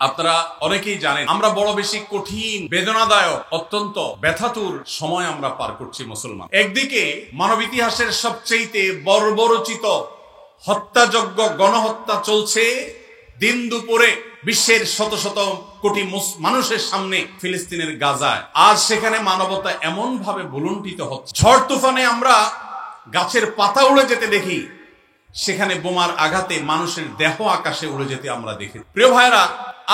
আপনারা অনেকেই জানেন আমরা বড় বেশি কঠিন বেদনাদায়ক অত্যন্ত ব্যথাতুর সময় আমরা পার করছি মুসলমান। একদিকে মানব ইতিহাসের সবচেয়ে বর্বরচিত হত্যাযজ্ঞ গণহত্যা চলছে দিন দুপুরে বিশ্বের শত শত কোটি মানুষের সামনে ফিলিস্তিনের গাজায়। আজ সেখানে মানবতা এমন ভাবে ভুলুণ্ঠিত হচ্ছে, ঝড় তুফানে আমরা গাছের পাতা উড়ে যেতে দেখি, সেখানে বোমার আঘাতে মানুষের দেহ আকাশে উড়ে যেতে আমরা দেখি। প্রিয় ভাইরা,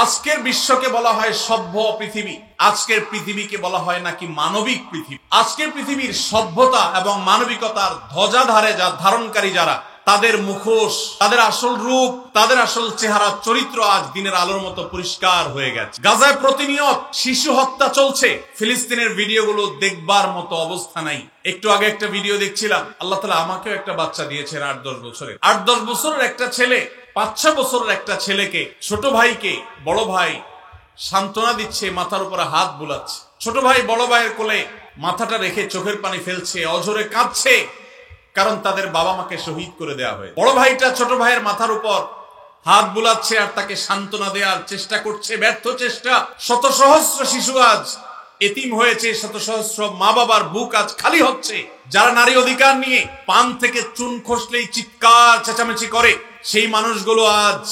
আজকের বিশ্বকে বলা হয় সভ্য পৃথিবী, আজকের পৃথিবীকে বলা হয় নাকি মানবিক পৃথিবী। আজকের পৃথিবীর সভ্যতা এবং মানবিকতার ধ্বজাধারে যা ধারণকারী যারা, তাদের মুখোশ, তাদের আসল রূপ, তাদের আসল চেহারা, চরিত্র আজ দিনের আলোর মতো পরিষ্কার হয়ে গেছে। গাজায় প্রতিনিয়ত শিশু হত্যা চলছে, ফিলিস্তিনের ভিডিওগুলো দেখবার মতো অবস্থা নাই। একটু আগে একটা ভিডিও দেখছিলাম, আল্লাহ তাআলা আমাকেও একটা বাচ্চা দিয়েছেন 8-10 বছরের। 8-10 বছরের একটা ছেলে 5-6 বছরের একটা ছেলেকে, ছোট ভাইকে বড় ভাই সান্ত্বনা দিচ্ছে, মাথার উপরে হাত বুলাচ্ছে। ছোট ভাই বড় ভাইয়ের কোলে মাথাটা রেখে চোখের পানি ফেলছে, অঝরে কাঁদছে, কারণ তাদের বাবা মাকে শহীদ করে দেওয়া হয়। বড় ভাইটা ছোট ভাইয়ের মাথার উপর হাত বুলাচ্ছে আর তাকে সান্ত্বনা দেওয়ার চেষ্টা করছে, ব্যর্থ চেষ্টা। শত সহস্র শিশু আজ এতিম হয়েছে, শত সহস্র মা বাবার বুক আজ খালি হচ্ছে। যারা নারী অধিকার নিয়ে পান থেকে চুন খসলেই চিৎকার চেঁচামেচি করে, সেই মানুষগুলো আজ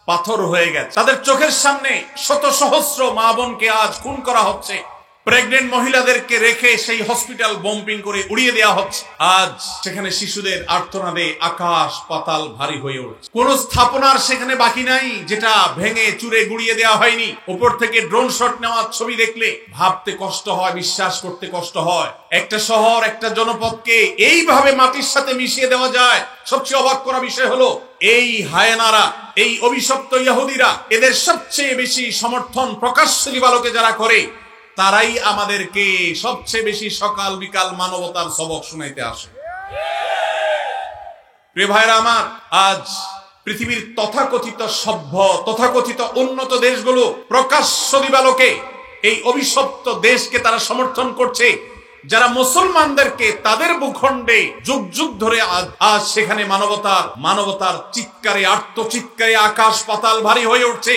পাথর হয়ে গেছে। তাদের চোখের সামনে শত সহস্র মা বোনকে আজ খুন করা হচ্ছে, প্রেগনেন্ট মহিলাদেরকে রেখে সেই হসপিটাল বম্পিং করে উড়িয়ে দেওয়া হচ্ছে। আজ সেখানে শিশুদের আর্তনাদে আকাশ পাতাল ভারী হয়ে উঠছে। কোন স্থাপনার সেখানে বাকি নাই যেটা ভেঙে চুরে গুড়িয়ে দেওয়া হয়নি। উপর থেকে ড্রোন শট নেওয়ার ছবি দেখলে ভাবতে কষ্ট হয়, বিশ্বাস করতে কষ্ট হয়। একটা শহর, একটা জনপদকে এইভাবে মাটির সাথে মিশিয়ে দেওয়া যায়। সবচেয়ে অবাক করা বিষয় হলো, এই হায়েনারা, এই অভিশপ্ত ইহুদিরা, এদের সবচেয়ে বেশি সমর্থন প্রকাশ্যে দিবালোকে যারা করে, তারাই আমাদেরকে সবচেয়ে বেশি সকাল বিকাল মানবতার সবক শুনাইতে আসে। প্রিয় ভাইরা আমার, আজ পৃথিবীর তথাকথিত সভ্য, তথাকথিত উন্নত দেশগুলো প্রকাশ্য দিবালোকে এই অভিশপ্ত দেশকে তারা সমর্থন করছে, যারা মুসলমানদেরকে তাদের ভূখণ্ডে যুগ যুগ ধরে আজ সেখানে মানবতার চিৎকারে, আর্তচিৎকারে আকাশ পাতাল ভারী হয়ে উঠছে।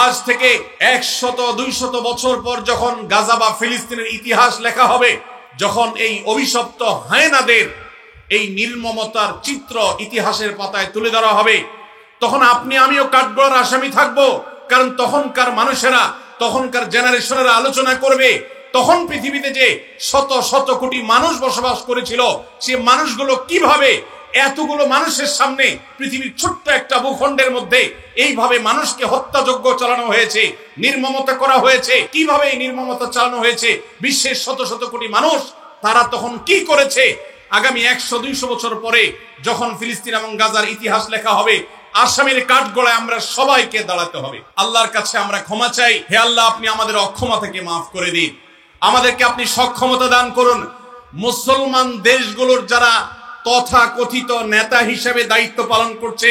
আজ থেকে 100-200 বছর পর যখন গাজা বা ফিলিস্তিনের ইতিহাস লেখা হবে, যখন এই অভিশপ্ত হায়েনাদের এই নির্মমতার চিত্র ইতিহাসের পাতায় তুলে ধরা হবে, তখন আপনি আমিও কাঠগড়ার আসামি থাকবো। কারণ তখনকার মানুষেরা, তখনকার জেনারেশনেরা আলোচনা করবে, তখন পৃথিবীতে যে শত শত কোটি মানুষ বসবাস করেছিল, সে মানুষগুলো কিভাবে এতগুলো মানুষের সামনে পৃথিবীর ছোট্ট একটা ভূখণ্ডের মধ্যে এইভাবে মানুষকে হত্যাযজ্ঞ চালানো হয়েছে, নির্মমতা করা হয়েছে। কিভাবে এই নির্মমতা চালানো হয়েছে, বিশ্বের শত শত কোটি মানুষ তারা তখন কি করেছে, আগামী 100-200 বছর পরে যখন ফিলিস্তিন এবং গাজার ইতিহাস লেখা হবে, আসামির কাঠগড়ায় আমরা সবাইকে দাঁড়াতে হবে। আল্লাহর কাছে আমরা ক্ষমা চাই, হে আল্লাহ, আপনি আমাদের অক্ষমতা থেকে মাফ করে দিন, আমাদেরকে আপনি সক্ষমতা দান করুন। মুসলমান দেশগুলোর যারা তথাকথিত নেতা হিসেবে দায়িত্ব পালন করছে,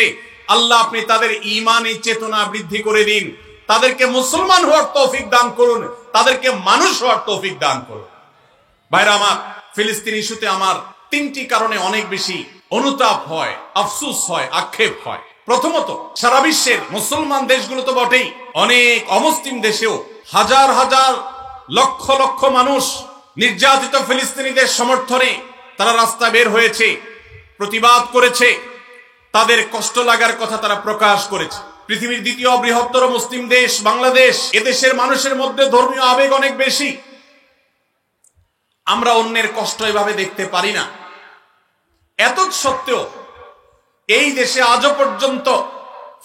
আল্লাহ আপনি তাদের ঈমানী চেতনা বৃদ্ধি করে দিন, তাদেরকে মুসলমান হওয়ার তৌফিক দান করুন, তাদেরকে মানুষ হওয়ার তৌফিক দান করুন। ভাইরা আমার, ফিলিস্তিন ইস্যুতে আমার 3টি কারণে অনেক বেশি অনুতাপ হয়, আফসোস হয়, আক্ষেপ হয়। প্রথমত, সারা বিশ্বের মুসলমান দেশগুলো তো বটেই, অনেক অমুসলিম দেশেও হাজার হাজার লক্ষ লক্ষ মানুষ নির্যাতিত ফিলিস্তিনিদের সমর্থনে তারা রাস্তায় বের হয়েছে, প্রতিবাদ করেছে, তাদের কষ্ট লাগার কথা তারা প্রকাশ করেছে। পৃথিবীর দ্বিতীয় বৃহত্তর মুসলিম দেশ বাংলাদেশ, এদেশের মানুষের মধ্যে ধর্মীয় আবেগ অনেক বেশি। আমরা অন্যের কষ্ট এভাবে দেখতে পারি না। এত সত্ত্বেও এই দেশে আজও পর্যন্ত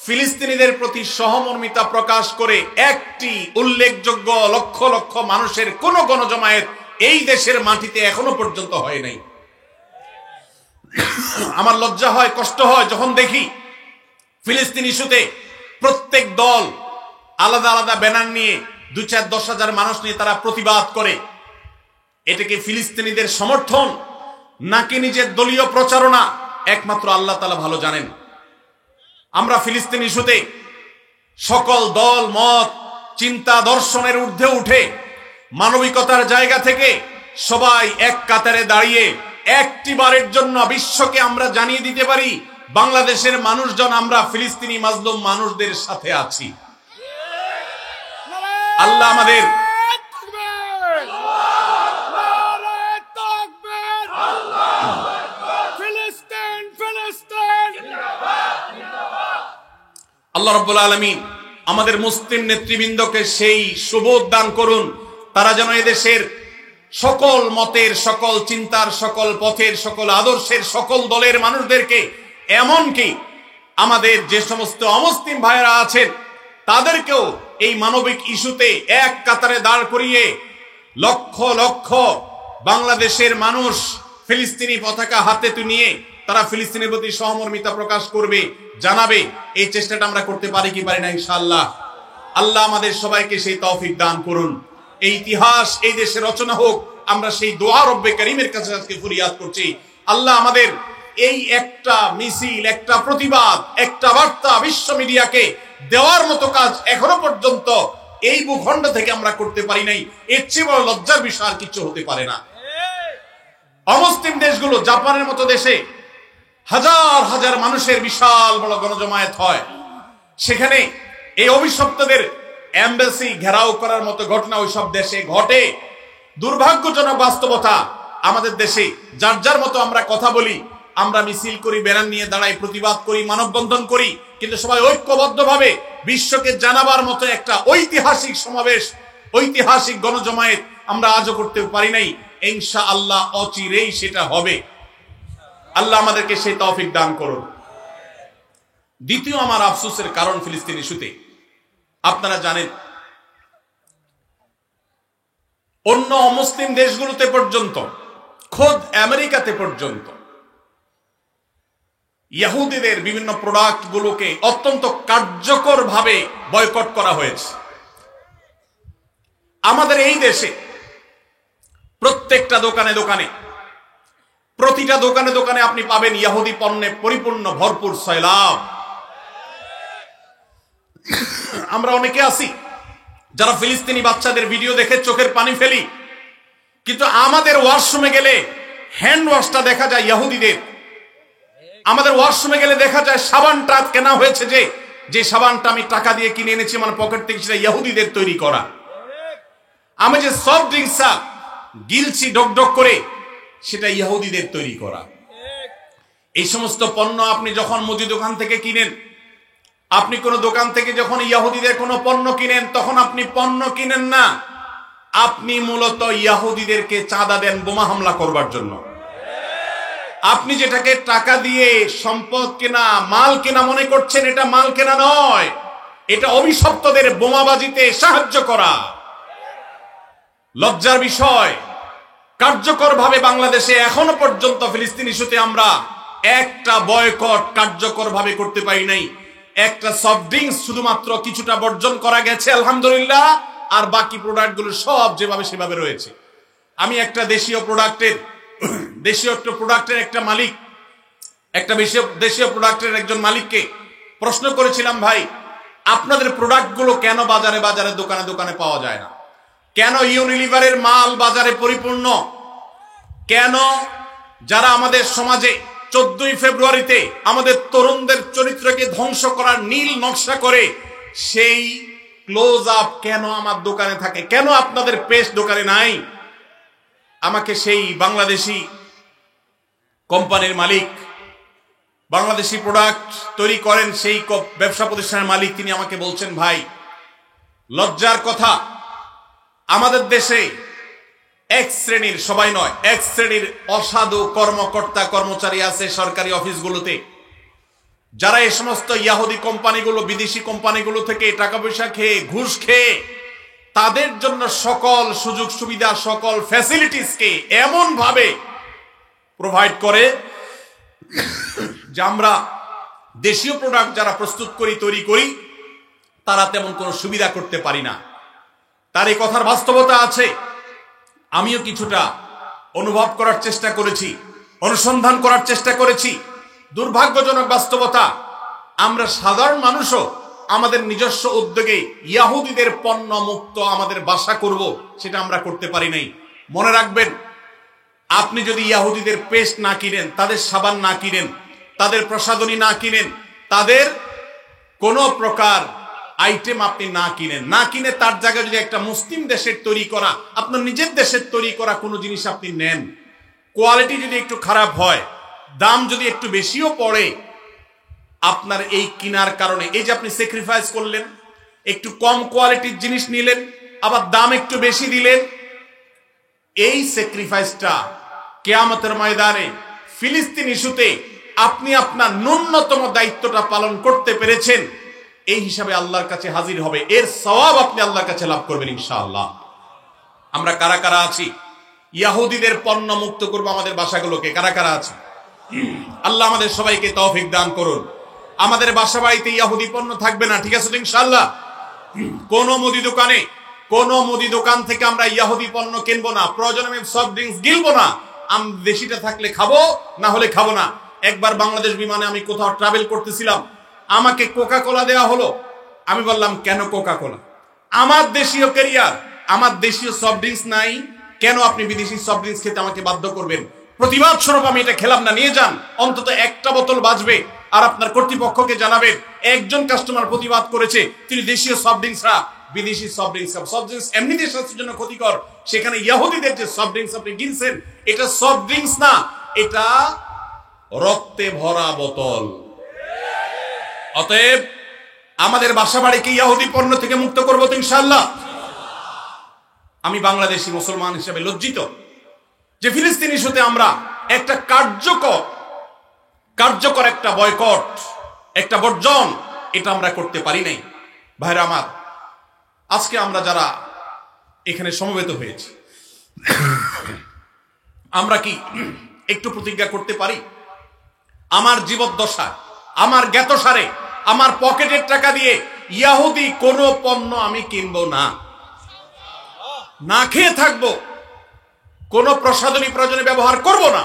ফিলিস্তিনিদের প্রতি সহমর্মিতা প্রকাশ করে একটি উল্লেখযোগ্য লক্ষ লক্ষ মানুষের কোন গণজমায়েত এই দেশের মাটিতে এখনো পর্যন্ত হয় নাই। আমার লজ্জা হয়, কষ্ট হয় যখন দেখি ফিলিস্তিন ইস্যুতে প্রত্যেক দল আলাদা আলাদা ব্যানার নিয়ে 2-4-10 হাজার মানুষ নিয়ে তারা প্রতিবাদ করে। এটাকে ফিলিস্তিনিদের সমর্থন নাকি নিজের দলীয় প্রচারণা, একমাত্র আল্লাহ তাআলা ভালো জানেন। আমরা ফিলিস্তিন ইস্যুতে সকল দল মত চিন্তা দর্শনের ঊর্ধ্বে উঠে মানবিকতার জায়গা থেকে সবাই এক কাতারে দাঁড়িয়ে একটি বারের জন্য বিশ্বকে আমরা জানিয়ে দিতে পারি, বাংলাদেশের মানুষজন আমরা ফিলিস্তিনি মাজলুম মানুষদের সাথে আছি। আল্লাহ আমাদের আল্লাহ রাব্বুল আলামিন আমাদের মুসলিম নেতৃবৃন্দকে সেই সুবোধ দান করুন, তারা যেন এদেশের সকল মতের, সকল চিন্তার, সকল পথের, সকল আদর্শের, সকল দলের মানুষদেরকে, এমনকি আমাদের যে সমস্ত অমুসলিম ভাইয়েরা আছেন তাদেরকেও এই মানবিক ইস্যুতে এক কাতারে দাঁড় করিয়ে লক্ষ লক্ষ বাংলাদেশের মানুষ ফিলিস্তিনি পতাকা হাতে নিয়ে তারা ফিলিস্তিনের প্রতি সহমর্মিতা প্রকাশ করবে, জানাবে। এই চেষ্টাটা আমরা করতে পারি কি পারি না? ইনশাআল্লাহ। আল্লাহ আমাদের সবাইকে সেই তৌফিক দান করুন। এই ইতিহাস এই দেশে রচনা হোক, আমরা সেই দোয়া রব্বে কারীমের কাছে আজকে ফরিয়াদ করছি। আল্লাহ আমাদের এই একটা মিছিল, একটা প্রতিবাদ, একটা বার্তা বিশ্ব মিডিয়াকে দেওয়ার মতো কাজ এখনো পর্যন্ত এই ভূখণ্ড থেকে আমরা করতে পারি নাই। এর চেয়ে বড় লজ্জার বিষয় আর কিছু হতে পারে না। অমুসলিম দেশগুলো, জাপানের মতো দেশে হাজার হাজার মানুষের বিশাল বড় গণজমায়েত হয়, সেখানে এই অভিশপ্তদের এমবাসি ঘেরাও করার মতো ঘটনা ওই সব দেশে ঘটে। দুর্ভাগ্যজনক বাস্তবতা, আমাদের দেশে যার যার মতো আমরা কথা বলি, আমরা মিছিল করি, ব্যানার নিয়ে দাঁড়াই, প্রতিবাদ করি, মানববন্ধন করি, কিন্তু সবাই ঐক্যবদ্ধভাবে বিশ্বকে জানাবার মতো একটা ঐতিহাসিক সমাবেশ, ঐতিহাসিক গণজমায়েত আমরা আজও করতে পারি নাই। ইনশাআল্লাহ অচিরেই সেটা হবে। আল্লাহ আমাদেরকে সেই তৌফিক দান করুন। দ্বিতীয় আমার আফসোসের কারণ ফিলিস্তিন ইস্যুতে, আপনারা জানেন অন্য অমুসলিম দেশগুলোতে পর্যন্ত, খোদ আমেরিকাতে পর্যন্ত ইহুদিদের বিভিন্ন প্রোডাক্ট গুলোকে অত্যন্ত কার্যকর ভাবে বয়কট করা হয়েছে। আমাদের এই দেশে প্রত্যেকটা দোকানে দোকানে, প্রতিটা দোকানে দোকানে আপনি পাবেন ইহুদি পণ্যে পরিপূর্ণ ভরপুর সয়লাব। আমরা অনেকে আছি যারা ফিলিস্তিনি বাচ্চাদের ভিডিও দেখে চোখের পানি ফেলি, কিন্তু আমাদের ওয়াশরুমে গেলে হ্যান্ড ওয়াশটা দেখা যায় ইহুদিদের। আমাদের ওয়াশরুমে গেলে দেখা যায় সাবানটা কেনা হয়েছে, যে সাবানটা আমি টাকা দিয়ে কিনে এনেছি আমার পকেট থেকে, সেটা ইহুদিদের তৈরি করা। আমি যে সফট ড্রিঙ্কসটা গিলছি ডক ডক করে, সেটা ইহুদিদের তৈরি করা। এই সমস্ত পণ্য আপনি যখন মুদি দোকান থেকে কিনেন, আপনি কোন দোকান থেকে যখন ইহুদিদের কোন পণ্য কিনেন, তখন আপনি পণ্য কিনেন না, আপনি মূলত ইহুদিদেরকে চাঁদা দেন বোমা হামলা করবার জন্য। আপনি যেটাকে টাকা দিয়ে সম্পদ কেনা, মাল কেনা মনে করছেন, এটা মাল কেনা নয়, এটা অভিশপ্তদের বোমাবাজিতে সাহায্য করা। লজ্জার বিষয়, কার্যকরভাবে বাংলাদেশে এখনো পর্যন্ত ফিলিস্তিন ইস্যুতে আমরা একটা বয়কট কার্যকরভাবে করতে পারি নাই। একটা সফট ড্রিঙ্কস শুধুমাত্র কিছুটা বর্জন করা গেছে আলহামদুলিল্লাহ, আর বাকি প্রোডাক্টগুলো সব যেভাবে সেভাবে রয়েছে। আমি একটা দেশীয় প্রোডাক্টের একটা মালিক, একটা দেশীয় প্রোডাক্টের একজন মালিককে প্রশ্ন করেছিলাম, ভাই আপনাদের প্রোডাক্টগুলো কেন বাজারে বাজারে দোকানে দোকানে পাওয়া যায় না? কেন ইউনিলিভারের মাল বাজারে পরিপূর্ণ? কেন যারা আমাদের সমাজে 14ই ফেব্রুয়ারিতে আমাদের তরুণদের চরিত্রকে ধ্বংস করার নীল নকশা করে, সেই ক্লোজ আপ কেন আমার দোকানে থাকে? কেন আপনাদের পেস্ট দোকানে নাই? আমাকে সেই বাংলাদেশি কোম্পানির মালিক, বাংলাদেশি প্রোডাক্ট তৈরি করেন সেই ব্যবসা প্রতিষ্ঠানের মালিক, তিনি আমাকে বলছেন, ভাই লজ্জার কথা, আমাদের দেশে এক শ্রেণীর, সবাই নয়, এক শ্রেণীর অসাধু কর্মকর্তা কর্মচারী আছে সরকারি অফিসগুলোতে, যারা এই সমস্ত ইহুদি কোম্পানিগুলো, বিদেশি কোম্পানিগুলো থেকে টাকা পয়সা খেয়ে, ঘুষ খেয়ে, তাদের জন্য সকল সুযোগ সুবিধা, সকল ফ্যাসিলিটিসকে এমন ভাবে প্রোভাইড করে যে আমরা দেশীয় প্রোডাক্ট যারা প্রস্তুত করি, তৈরি করি, তারা তেমন কোনো সুবিধা করতে পারি না। তার এই কথার বাস্তবতা আছে। আমিও কিছুটা অনুভব করার চেষ্টা করেছি, অনুসন্ধান করার চেষ্টা করেছি। দুর্ভাগ্যজনক বাস্তবতা, আমরা সাধারণ মানুষও আমাদের নিজস্ব উদ্যোগে ইহুদিদের পণ্য মুক্ত আমাদের বাসা করব, সেটা আমরা করতে পারি নাই। মনে রাখবেন, আপনি যদি ইহুদিদের পেস্ট না কিনেন, তাদের সাবান না কিনেন, তাদের প্রসাধনী না কিনেন, তাদের কোনো প্রকার আইটেম আপনি না কিনে তার জায়গায় যদি একটা মুসলিম দেশের তৈরি করা, আপনার নিজের দেশের তৈরি করা কোনো জিনিস আপনি নেন, কোয়ালিটি যদি একটু খারাপ হয়, দাম যদি একটু বেশিও পড়ে, আপনার এই কিনার কারণে এই যে আপনি স্যাক্রিফাইস করলেন, একটু কম কোয়ালিটির জিনিস নিলেন, আবার দাম একটু বেশি দিলেন, এই স্যাক্রিফাইসটা কিয়ামতের ময়দানে ফিলিস্তিন ইস্যুতে আপনি আপনার ন্যূনতম দায়িত্বটা পালন করতে পেরেছেন, এই হিসাবে আল্লাহর কাছে হাজির হবে, এর সওয়াব আপনি আল্লাহর কাছে লাভ করবেন ইনশাআল্লাহ। আমরা কারা কারা আছি ইহুদিদের পণ্য মুক্ত করব আমাদের বাসাগুলোকে? কারা কারা আছে? আল্লাহ আমাদের সবাইকে তৌফিক দান করুন। আমাদের বাসা বাড়িতে ইহুদি পণ্য থাকবে না, ঠিক আছে তো ইনশাআল্লাহ? কোন মুদি দোকান থেকে আমরা ইহুদি পণ্য কিনবো না, প্রয়োজনে আমি সফট ড্রিঙ্কস গিলবো না, আমি দেশিটা থাকলে খাবো, না হলে খাবো না। একবার বাংলাদেশ বিমানে আমি কোথাও ট্রাভেল করতেছিলাম, আমাকে কোকা কোলা দেওয়া হলো। আমি বললাম কেন কোকা কোলা? আমার দেশীয় ক্যারিয়ার, আমার দেশীয় সফট ড্রিঙ্কস নাই, কেন আপনি বিদেশি সফট ড্রিঙ্কস খেতে আমাকে বাধ্য করবেন? প্রতিবাদ স্বরূপ আমি এটা খেলাম না, নিয়ে যান, অন্তত একটা বোতল বাঁচবে। আর আপনার কর্তৃপক্ষকে জানাবেন একজন কাস্টমার প্রতিবাদ করেছে, তিনি দেশীয় সফট ড্রিঙ্কসরা বিদেশি সফট ড্রিঙ্কস এমনিতে স্বাস্থ্যের জন্য ক্ষতিকর, সেখানে ইহুদিদের যে সফট ড্রিঙ্কস আপনি কিনছেন, এটা সফট ড্রিঙ্কস না, এটা রক্তে ভরা বোতল। অতএব আমাদের বাসা বাড়িকে ইহুদি পণ্য থেকে মুক্ত করবো তো ইনশাআল্লাহ। আমি বাংলাদেশি মুসলমান হিসেবে লজ্জিত যে ফিলিস্তিন ইস্যুতে আমরা একটা কার্যকর একটা বয়কট, একটা বর্জন, এটা আমরা করতে পারি নাই। ভাইরা আমার, আজকে আমরা যারা এখানে সমবেত হয়েছি, আমরা কি একটু প্রতিজ্ঞা করতে পারি আমার জীবদ্দশা, আমার জ্ঞাতসারে, আমার পকেটের টাকা দিয়ে ইহুদি কোনো পণ্য আমি কিনবো না, না খেয়ে থাকবো, কোনো প্রসাধনী প্রয়োজনে ব্যবহার করব না,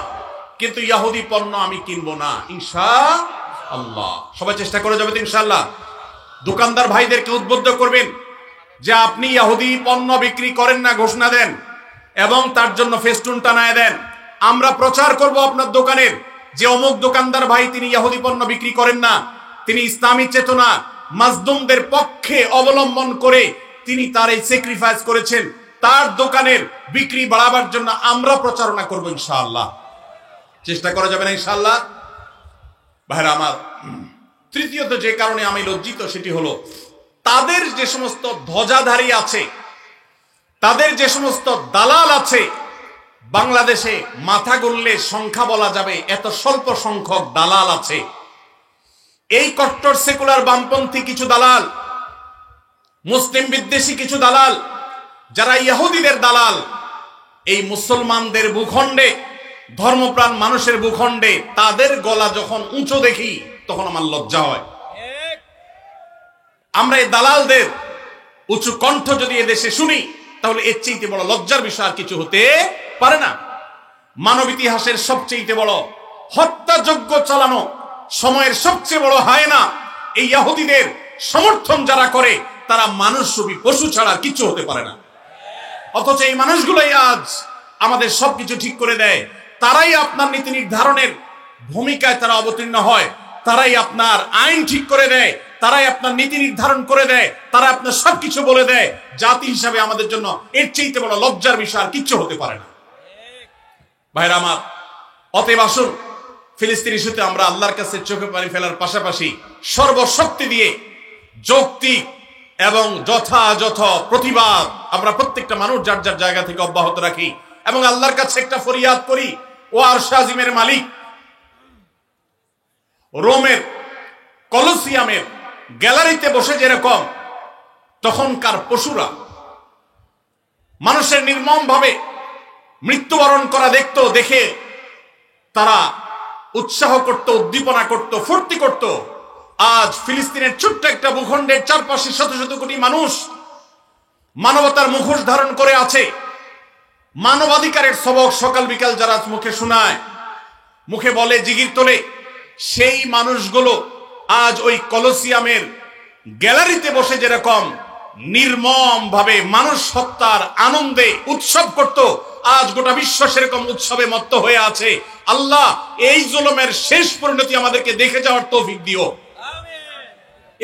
কিন্তু ইহুদি পণ্য আমি কিনবো না ইনশাআল্লাহ। সবাই চেষ্টা করে যাবে তো ইনশাআল্লাহ। দোকানদার ভাইদেরকে উদ্বুদ্ধ করবেন যে আপনি ইহুদি পণ্য বিক্রি করেন না, ঘোষণা দেন এবং তার জন্য ফেস্টুন টানায় দেন। আমরা প্রচার করব আপনার দোকানের যে অমুক দোকানদার ভাই তিনি ইহুদি পণ্য বিক্রি করেন না, তিনি ইসলামী চেতনা মাজলুমদের পক্ষে অবলম্বন করে তিনি তার এই স্যাক্রিফাইস করেছেন, তার দোকানের বিক্রি বাড়াবার জন্য আমরা প্রচারণা করব ইনশাআল্লাহ। চেষ্টা করা যাবে না ইনশাআল্লাহ? ভাইরা আমার, তৃতীয়ত যে কারণে আমি লজ্জিত সেটি হলো তাদের যে সমস্ত ধ্বজাধারী আছে, তাদের যে সমস্ত দালাল আছে, বাংলাদেশে মাথা গুনলে সংখ্যা বলা যাবে এত স্বল্প সংখ্যক দালাল আছে। এই কট্টর সেকুলার বামপন্থী কিছু দালাল, মুসলিম বিদ্বেষী কিছু দালাল, যারা ইহুদিদের দালাল, এই মুসলমানদের ভূখণ্ডে, ধর্মপ্রাণ মানুষের ভূখণ্ডে তাদের গলা যখন উঁচু দেখি তখন আমার লজ্জা হয়। আমরা এই দালালদের উঁচু কণ্ঠ যদি এদেশে শুনি তাহলে এর চেয়ে বড় লজ্জার বিষয় আর কিছু হতে পারে না। মানব ইতিহাসের সবচেয়ে বড় হত্যাযজ্ঞ চালানো, সময়ের সবচেয়ে বড় হায়না এই ইহুদিদের সমর্থন যারা করে তারা মানুষরূপী পশু ছাড়া কিছু হতে পারে না। অথচ এই মানুষগুলোই আজ আমাদের সবকিছু ঠিক করে দেয়, তারাই আপনার নীতি নির্ধারণের ভূমিকায় তারা অবতীর্ণ হয়, তারাই আপনার আইন ঠিক করে দেয়, তারাই আপনার নীতি নির্ধারণ করে দেয়, তারা আপনার সবকিছু বলে দেয়। জাতি হিসাবে আমাদের জন্য এর চেয়ে বড় লজ্জার বিষয় আর কিচ্ছু হতে পারে না। ভাইরা আমার, অতএব আসুন ফিলিস্তিন ইস্যুতে আমরা আল্লাহর কাছে চোখে পানি ফেলার পাশাপাশি সর্বশক্তি দিয়ে যৌক্তিক এবং যথাযথ প্রতিবাদ আমরা প্রত্যেকটা মানুষ যার যার জায়গা থেকে অব্যাহত রাখি এবং আল্লাহর কাছে একটা ফরিয়াদ করি। ও আরশ আজিমের মালিক, রোমের কলোসিয়ামের গ্যালারিতে বসে যেরকম তখনকার পশুরা মানুষের নির্মম ভাবে মৃত্যুবরণ করা দেখতো, দেখে তারা উৎসাহ করত, উদ্দীপনা করত, ফুর্তি করত, আজ ফিলিস্তিনের ছোট্ট একটা ভূখণ্ডের চারপাশে শত শত কোটি মানুষ মানবতার মুখোশ ধারণ করে আছে। মানবাধিকারের সবক সকাল বিকাল যারা মুখে শোনায়, মুখে বলে, জিগির তোলে, সেই মানুষগুলো আজ ওই কলোসিয়ামের গ্যালারিতে বসে যেরকম নির্মম ভাবে মানুষ হত্যার আনন্দে উৎসব করত, আজ গোটা বিশ্ব সেরকম উৎসবে মত্ত হয়ে আছে। আল্লাহ এই জুলুমের শেষ পরিণতি আমাদেরকে দেখে যাওয়ার তৌফিক দিও।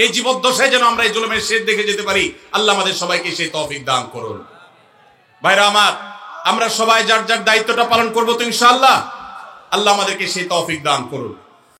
এই জীবদ্দশায় যেন আমরা এই জুলুমের শেষ দেখে যেতে পারি। আল্লাহ আমাদের সবাইকে সেই তৌফিক দান করুন। ভাইরা আমার, আমরা সবাই যার যার দায়িত্বটা পালন করবো তো ইনশাআল্লাহ। আল্লাহ আমাদেরকে সেই তৌফিক দান করুন।